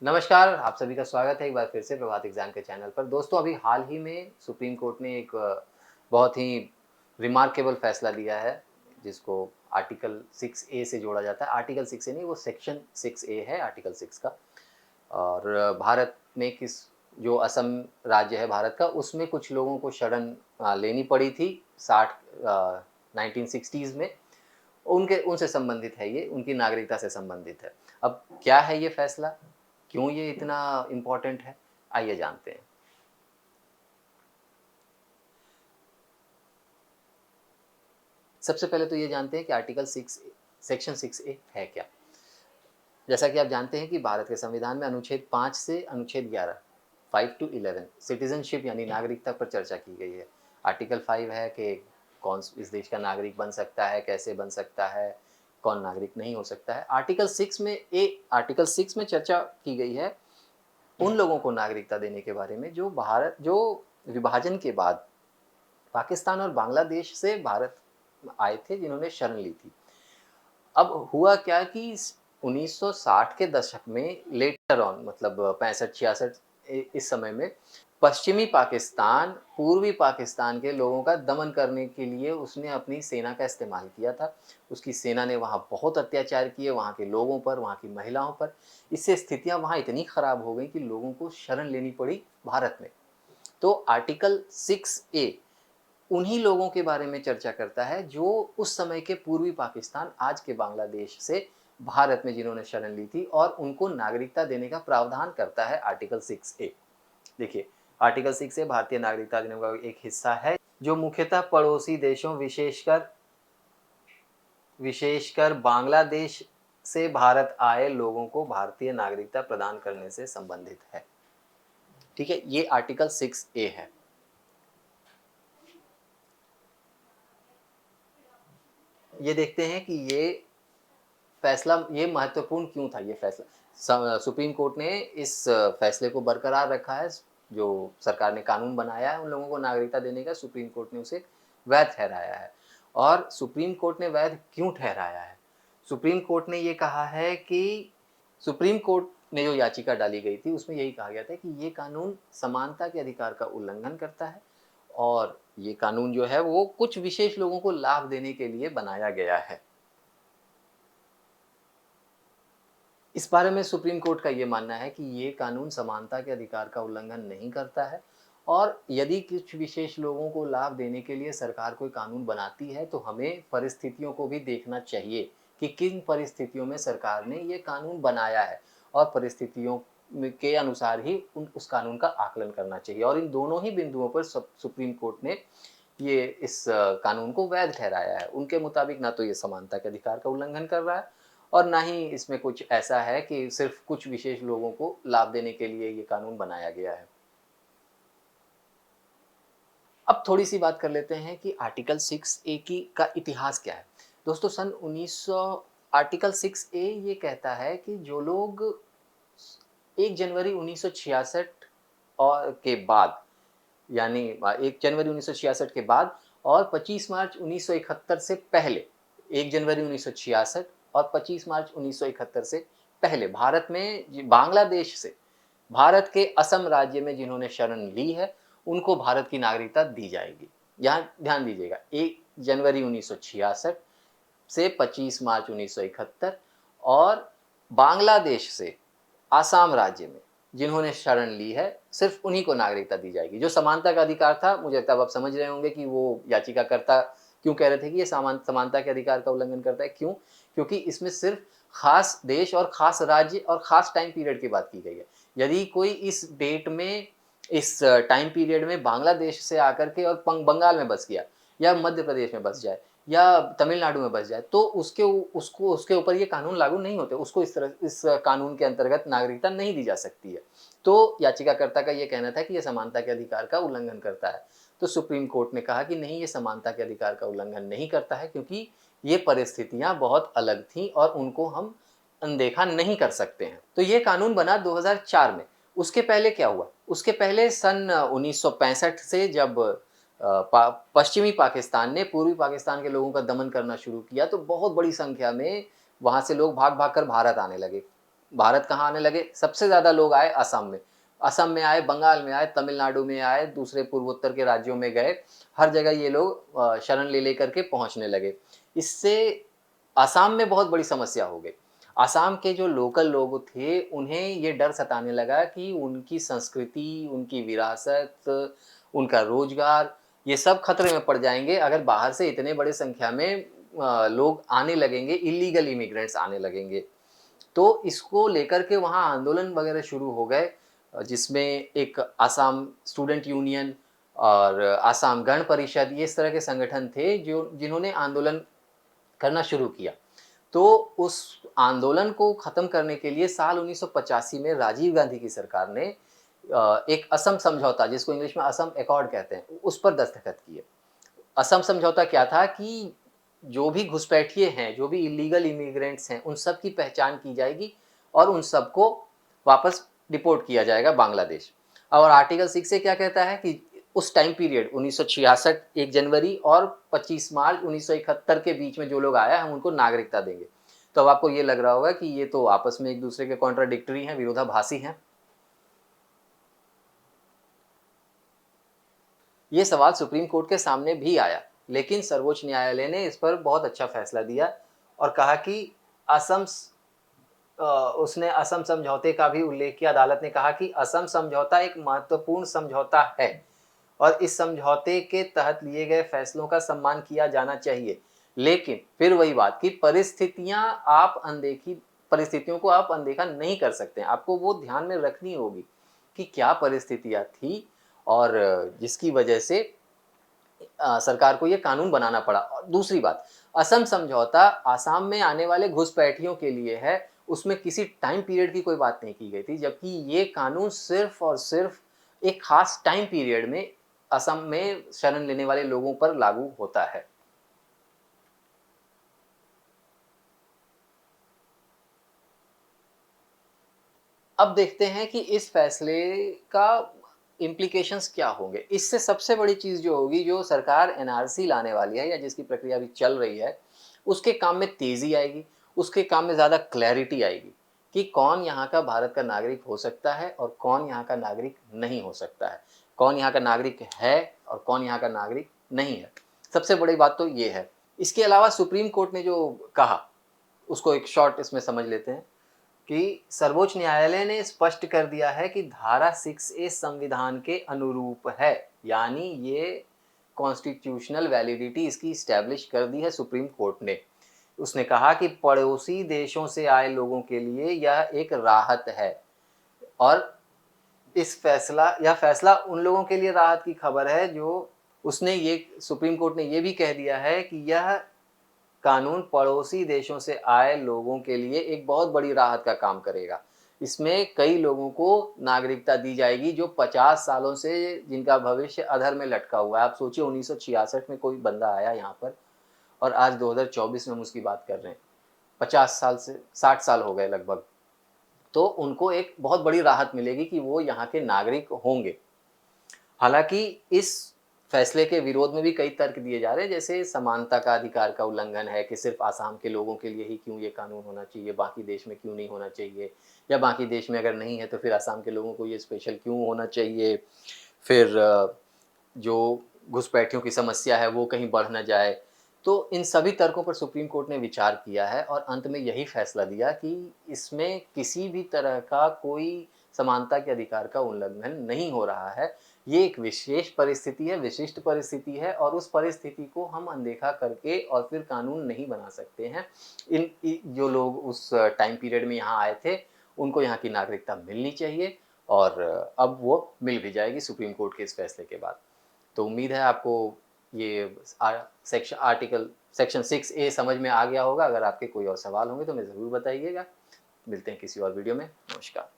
नमस्कार, आप सभी का स्वागत है एक बार फिर से प्रभात एग्जाम के चैनल पर। दोस्तों, अभी हाल ही में सुप्रीम कोर्ट ने एक बहुत ही रिमार्केबल फैसला लिया है, जिसको आर्टिकल 6A से जोड़ा जाता है। आर्टिकल 6A नहीं, वो सेक्शन 6A है आर्टिकल 6 का। और भारत में जो असम राज्य है भारत का, उसमें कुछ लोगों को शरण लेनी पड़ी थी 1960s में। उनके उनसे संबंधित है ये, उनकी नागरिकता से संबंधित है। अब क्या है ये फैसला? क्यों ये इतना इम्पोर्टेंट है? आइए जानते हैं। सबसे पहले तो ये जानते हैं कि आर्टिकल 6 सेक्शन 6A है क्या? जैसा कि आप जानते हैं कि भारत के संविधान में अनुच्छेद 5 से अनुच्छेद 11, 5 टू 11 सिटीजनशिप यानी नागरिकता पर चर्चा की गई है। आर्टिकल 5 है कि कौन इस देश का नागरिक बन सकता है, कैसे बन सकता है, कौन नागरिक नहीं हो सकता है। आर्टिकल 6 में चर्चा की गई है उन लोगों को नागरिकता देने के बारे में जो विभाजन के बाद पाकिस्तान और बांग्लादेश से भारत आए थे, जिन्होंने शरण ली थी। अब हुआ क्या कि 1960 के दशक में लेटर ऑन, मतलब 65-66 इस समय में पश्चिमी पाकिस्तान पूर्वी पाकिस्तान के लोगों का दमन करने के लिए उसने अपनी सेना का इस्तेमाल किया था। उसकी सेना ने वहाँ बहुत अत्याचार किए, वहाँ के लोगों पर, वहाँ की महिलाओं पर। इससे स्थितियाँ वहाँ इतनी ख़राब हो गई कि लोगों को शरण लेनी पड़ी भारत में। तो आर्टिकल 6A उन्हीं लोगों के बारे में चर्चा करता है जो उस समय के पूर्वी पाकिस्तान, आज के बांग्लादेश से भारत में जिन्होंने शरण ली थी, और उनको नागरिकता देने का प्रावधान करता है आर्टिकल 6A। देखिए, आर्टिकल 6A भारतीय नागरिकता अधिनियम का एक हिस्सा है, जो मुख्यतः पड़ोसी देशों, विशेषकर विशेषकर बांग्लादेश से भारत आए लोगों को भारतीय नागरिकता प्रदान करने से संबंधित है। ठीक है, ये आर्टिकल 6A है। ये देखते हैं कि ये महत्वपूर्ण क्यों था ये फैसला। सुप्रीम कोर्ट ने इस फैसले को बरकरार रखा है। जो सरकार ने कानून बनाया है उन लोगों को नागरिकता देने का, सुप्रीम कोर्ट ने उसे वैध ठहराया है। और सुप्रीम कोर्ट ने वैध क्यों ठहराया है? सुप्रीम कोर्ट ने ये कहा है कि सुप्रीम कोर्ट ने जो याचिका डाली गई थी उसमें यही कहा गया था कि ये कानून समानता के अधिकार का उल्लंघन करता है, और ये कानून जो है वो कुछ विशेष लोगों को लाभ देने के लिए बनाया गया है। इस बारे में सुप्रीम कोर्ट का ये मानना है कि ये कानून समानता के अधिकार का उल्लंघन नहीं करता है, और यदि कुछ विशेष लोगों को लाभ देने के लिए सरकार कोई कानून बनाती है तो हमें परिस्थितियों को भी देखना चाहिए कि किन परिस्थितियों में सरकार ने ये कानून बनाया है, और परिस्थितियों के अनुसार ही उस कानून का आकलन करना चाहिए। और इन दोनों ही बिंदुओं पर सुप्रीम कोर्ट ने ये इस कानून को वैध ठहराया है। उनके मुताबिक ना तो ये समानता के अधिकार का उल्लंघन कर रहा है, और ना ही इसमें कुछ ऐसा है कि सिर्फ कुछ विशेष लोगों को लाभ देने के लिए ये कानून बनाया गया है। अब थोड़ी सी बात कर लेते हैं कि आर्टिकल 6A की का इतिहास क्या है। दोस्तों, सन 1900 आर्टिकल 6A ये कहता है कि जो लोग 1 जनवरी 1966 और के बाद, यानी 1 जनवरी 1966 के बाद और 25 मार्च 1971 से पहले, 1 जनवरी 1966 और 25 मार्च 1971 से पहले भारत में बांग्लादेश से भारत के असम राज्य में जिन्होंने शरण ली है, उनको भारत की नागरिकता दी जाएगी। यहाँ ध्यान दीजिएगा, 1 जनवरी 1966 से 25 मार्च 1971, और बांग्लादेश से आसाम राज्य में जिन्होंने शरण ली है, सिर्फ उन्हीं को नागरिकता दी जाएगी। जो समानता का अधिकार था, मुझे लगता है अब आप समझ रहे होंगे कि वो याचिकाकर्ता क्यों कह रहे थे कि ये समानता के अधिकार का उल्लंघन करता है। क्यों? क्योंकि इसमें सिर्फ खास देश और खास राज्य और खास टाइम पीरियड की बात की गई है। यदि कोई इस टाइम पीरियड में बांग्लादेश से आकर के और बंगाल में बस गया, या मध्य प्रदेश में बस जाए, या तमिलनाडु में बस जाए, तो उसके ऊपर ये कानून लागू नहीं होते। उसको इस कानून के अंतर्गत नागरिकता नहीं दी जा सकती है। तो याचिकाकर्ता का ये कहना था कि ये समानता के अधिकार का उल्लंघन करता है। तो सुप्रीम कोर्ट ने कहा कि नहीं, ये समानता के अधिकार का उल्लंघन नहीं करता है, क्योंकि ये परिस्थितियां बहुत अलग थीं और उनको हम अनदेखा नहीं कर सकते हैं। तो ये कानून बना 2004 में। उसके पहले क्या हुआ? उसके पहले सन 1965 से जब पश्चिमी पाकिस्तान ने पूर्वी पाकिस्तान के लोगों का दमन करना शुरू किया, तो बहुत बड़ी संख्या में वहाँ से लोग भाग भाग कर भारत आने लगे। भारत कहाँ आने लगे? सबसे ज़्यादा लोग आए असम में। असम में आए, बंगाल में आए, तमिलनाडु में आए, दूसरे पूर्वोत्तर के राज्यों में गए, हर जगह ये लोग शरण ले कर के पहुँचने लगे। इससे असम में बहुत बड़ी समस्या हो गई। असम के जो लोकल लोग थे, उन्हें ये डर सताने लगा कि उनकी संस्कृति, उनकी विरासत, उनका रोज़गार, ये सब खतरे में पड़ जाएँगे अगर बाहर से इतने बड़े संख्या में लोग आने लगेंगे, इल्लीगल इमिग्रेंट्स आने लगेंगे। तो इसको लेकर के वहाँ आंदोलन वगैरह शुरू हो गए, जिसमें एक आसाम स्टूडेंट यूनियन और आसाम गण परिषद, ये इस तरह के संगठन थे जो जिन्होंने आंदोलन करना शुरू किया। तो उस आंदोलन को ख़त्म करने के लिए साल 1985 में राजीव गांधी की सरकार ने एक असम समझौता, जिसको इंग्लिश में असम अकॉर्ड कहते हैं, उस पर दस्तखत किए। असम समझौता क्या था कि जो भी घुसपैठिए हैं, जो भी इल्लीगल इमिग्रेंट्स हैं, उन सब की पहचान की जाएगी और उन सबको वापस डिपोर्ट किया जाएगा बांग्लादेश। और आर्टिकल 6 से क्या कहता है कि उस टाइम पीरियड 1966 1 जनवरी और 25 मार्च 1971 के बीच में जो लोग आया, हम उनको नागरिकता देंगे। तो अब आपको ये लग रहा होगा कि ये तो आपस में एक दूसरे के कॉन्ट्राडिक्टरी हैं, विरोधाभासी हैं। ये सवाल सुप्रीम कोर्ट के सामने भी आया, लेकिन सर्वोच्च न्यायालय ने इस पर बहुत अच्छा फैसला दिया और कहा कि असम उसने असम समझौते का भी उल्लेख किया। अदालत ने कहा कि असम समझौता एक महत्वपूर्ण समझौता है और इस समझौते के तहत लिए गए फैसलों का सम्मान किया जाना चाहिए। लेकिन फिर वही बात कि परिस्थितियों को आप अनदेखा नहीं कर सकते हैं। आपको वो ध्यान में रखनी होगी कि क्या परिस्थितियाँ थी और जिसकी वजह से सरकार को ये कानून बनाना पड़ा। और दूसरी बात, असम समझौता आसाम में आने वाले घुसपैठियों के लिए है, उसमें किसी टाइम पीरियड की कोई बात नहीं की गई थी, जबकि ये कानून सिर्फ और सिर्फ एक खास टाइम पीरियड में असम में शरण लेने वाले लोगों पर लागू होता है। अब देखते हैं कि इस फैसले का इम्प्लीकेशंस क्या होंगे। इससे सबसे बड़ी चीज़ जो होगी, जो सरकार एनआरसी लाने वाली है या जिसकी प्रक्रिया अभी चल रही है, उसके काम में तेज़ी आएगी, उसके काम में ज़्यादा क्लैरिटी आएगी कि कौन यहाँ का भारत का नागरिक हो सकता है और कौन यहाँ का नागरिक नहीं हो सकता है। कौन यहाँ का नागरिक है और कौन यहाँ का नागरिक नहीं है। सबसे बड़ी बात तो ये है। इसके अलावा सुप्रीम कोर्ट ने जो कहा, उसको एक शॉर्ट इसमें समझ लेते हैं कि सर्वोच्च न्यायालय ने स्पष्ट कर दिया है कि धारा 6A संविधान के अनुरूप है, यानी ये कॉन्स्टिट्यूशनल वैलिडिटी इसकी इस्टेब्लिश कर दी है सुप्रीम कोर्ट ने। उसने कहा कि पड़ोसी देशों से आए लोगों के लिए यह एक राहत है और यह फैसला उन लोगों के लिए राहत की खबर है जो उसने ये सुप्रीम कोर्ट ने ये भी कह दिया है कि यह कानून पड़ोसी देशों से आए लोगों के लिए एक बहुत बड़ी राहत का काम करेगा। इसमें कई लोगों को नागरिकता दी जाएगी जो 50 सालों से जिनका भविष्य अधर में लटका हुआ है। आप सोचिए 1966 में कोई बंदा आया यहाँ पर और आज 2024 में हम उसकी बात कर रहे हैं। 50 साल से 60 साल हो गए लगभग। तो उनको एक बहुत बड़ी राहत मिलेगी कि वो यहाँ के नागरिक होंगे। हालाँकि इस फैसले के विरोध में भी कई तर्क दिए जा रहे हैं, जैसे समानता का अधिकार का उल्लंघन है कि सिर्फ आसाम के लोगों के लिए ही क्यों ये कानून होना चाहिए, बाकी देश में क्यों नहीं होना चाहिए, या बाकी देश में अगर नहीं है तो फिर आसाम के लोगों को ये स्पेशल क्यों होना चाहिए। फिर जो घुसपैठियों की समस्या है वो कहीं बढ़ ना जाए। तो इन सभी तर्कों पर सुप्रीम कोर्ट ने विचार किया है और अंत में यही फैसला दिया कि इसमें किसी भी तरह का कोई समानता के अधिकार का उल्लंघन नहीं हो रहा है। ये एक विशेष परिस्थिति है, विशिष्ट परिस्थिति है और उस परिस्थिति को हम अनदेखा करके और फिर कानून नहीं बना सकते हैं। जो लोग उस टाइम पीरियड में यहाँ आए थे, उनको यहाँ की नागरिकता मिलनी चाहिए और अब वो मिल भी जाएगी सुप्रीम कोर्ट के इस फैसले के बाद। तो उम्मीद है आपको ये सेक्शन 6A समझ में आ गया होगा। अगर आपके कोई और सवाल होंगे तो हमें ज़रूर बताइएगा। मिलते हैं किसी और वीडियो में। नमस्कार।